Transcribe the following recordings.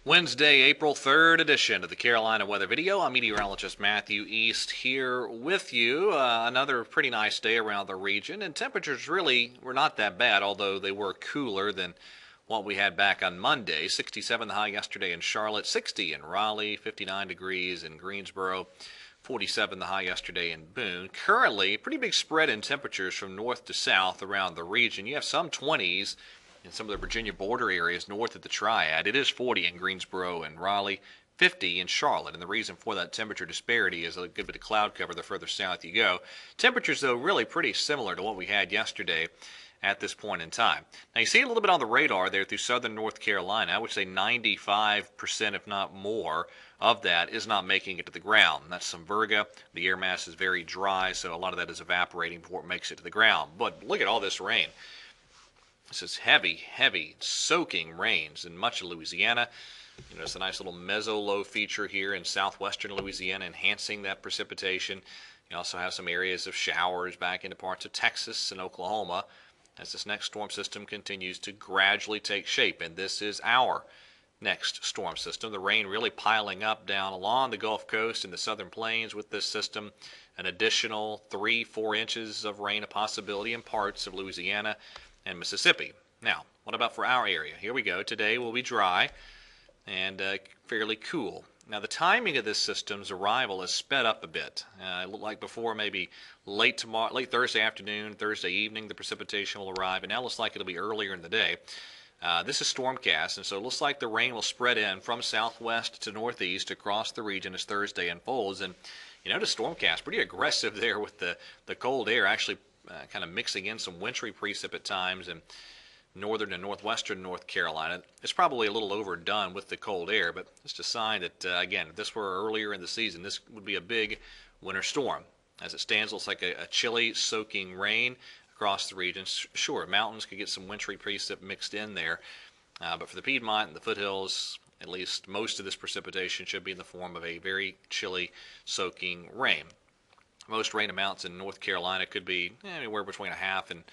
Wednesday, April 3rd edition of the Carolina Weather Video. I'm meteorologist Matthew East here with you. Another pretty nice day around the region, and temperatures really were not that bad, although they were cooler than what we had back on Monday. 67 the high yesterday in Charlotte, 60 in Raleigh, 59 degrees in Greensboro, 47 the high yesterday in Boone. Currently, pretty big spread in temperatures from north to south around the region. You have some 20s in some of the Virginia border areas north of the Triad. It is 40 in Greensboro and Raleigh, 50 in Charlotte, and the reason for that temperature disparity is a good bit of cloud cover the further south you go. Temperatures, though, really pretty similar to what we had yesterday at this point in time. Now, you see a little bit on the radar there through southern North Carolina. I would say 95%, if not more, of that is not making it to the ground. That's some virga. The air mass is very dry, so a lot of that is evaporating before it makes it to the ground. But look at all this rain. This is heavy, heavy, soaking rains in much of Louisiana. You notice a nice little meso-low feature here in southwestern Louisiana enhancing that precipitation. You also have some areas of showers back into parts of Texas and Oklahoma as this next storm system continues to gradually take shape. And this is our next storm system. The rain really piling up down along the Gulf Coast and the southern plains with this system. An additional 3-4 inches of rain a possibility in parts of Louisiana and Mississippi. Now, what about for our area? Here we go. Today will be dry and fairly cool. Now, the timing of this system's arrival is sped up a bit. It looked like before maybe late Thursday afternoon, Thursday evening, the precipitation will arrive, and now it looks like it'll be earlier in the day. This is Stormcast, and so it looks like the rain will spread in from southwest to northeast across the region as Thursday unfolds. And you notice Stormcast pretty aggressive there with the cold air actually kind of mixing in some wintry precip at times in northern and northwestern North Carolina. It's probably a little overdone with the cold air, but it's a sign that, again, if this were earlier in the season, this would be a big winter storm. As it stands, it looks like a chilly, soaking rain across the region. Sure, mountains could get some wintry precip mixed in there, but for the Piedmont and the foothills, at least most of this precipitation should be in the form of a very chilly, soaking rain. Most rain amounts in North Carolina could be anywhere between a half and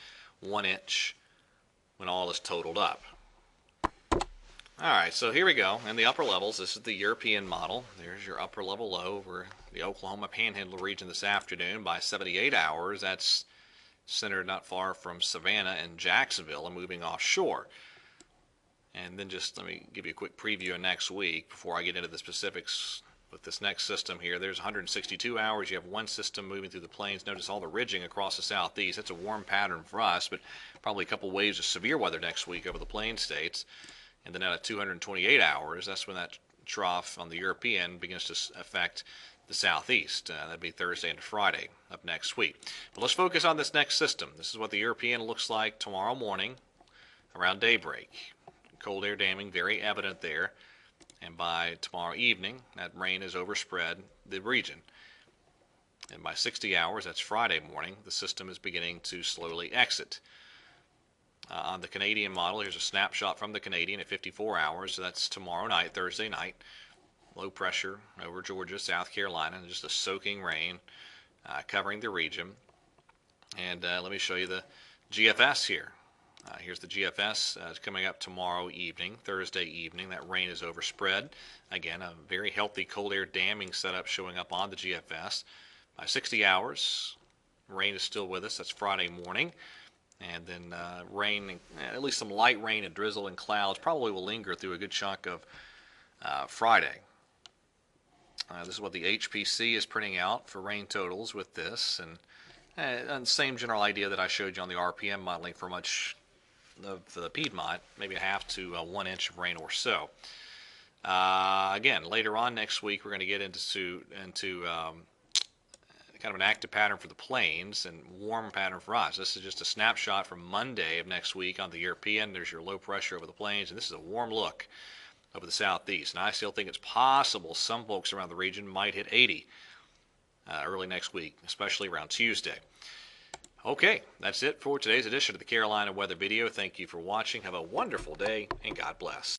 1 inch when all is totaled up. All right, so here we go. In the upper levels, this is the European model. There's your upper level low over the Oklahoma Panhandle region this afternoon. By 78 hours, that's centered not far from Savannah and Jacksonville and moving offshore. And then just let me give you a quick preview of next week before I get into the specifics. With this next system here, there's 162 hours. You have one system moving through the plains. Notice all the ridging across the southeast. That's a warm pattern for us, but probably a couple waves of severe weather next week over the plain states. And then out of 228 hours, that's when that trough on the European begins to affect the southeast. That'd be Thursday and Friday of next week. But let's focus on this next system. This is what the European looks like tomorrow morning around daybreak. Cold air damming very evident there. And by tomorrow evening, that rain has overspread the region. And by 60 hours, that's Friday morning, the system is beginning to slowly exit. On the Canadian model, here's a snapshot from the Canadian at 54 hours. So that's tomorrow night, Thursday night. Low pressure over Georgia, South Carolina, and just a soaking rain covering the region. And let me show you the GFS here. Here's the GFS coming up tomorrow evening, Thursday evening. That rain is overspread. Again, a very healthy cold air damming setup showing up on the GFS. By 60 hours, rain is still with us. That's Friday morning. And then rain, at least some light rain and drizzle and clouds probably will linger through a good chunk of Friday. This is what the HPC is printing out for rain totals with this. And the same general idea that I showed you on the RPM modeling for much of the Piedmont, maybe a half to 1 inch of rain or so. Again, later on next week, we're going to get into kind of an active pattern for the plains and warm pattern for us. This is just a snapshot from Monday of next week on the European. There's your low pressure over the plains, and this is a warm look over the southeast. And I still think it's possible some folks around the region might hit 80 early next week, especially around Tuesday. Okay, that's it for today's edition of the Carolina Weather Video. Thank you for watching. Have a wonderful day, and God bless.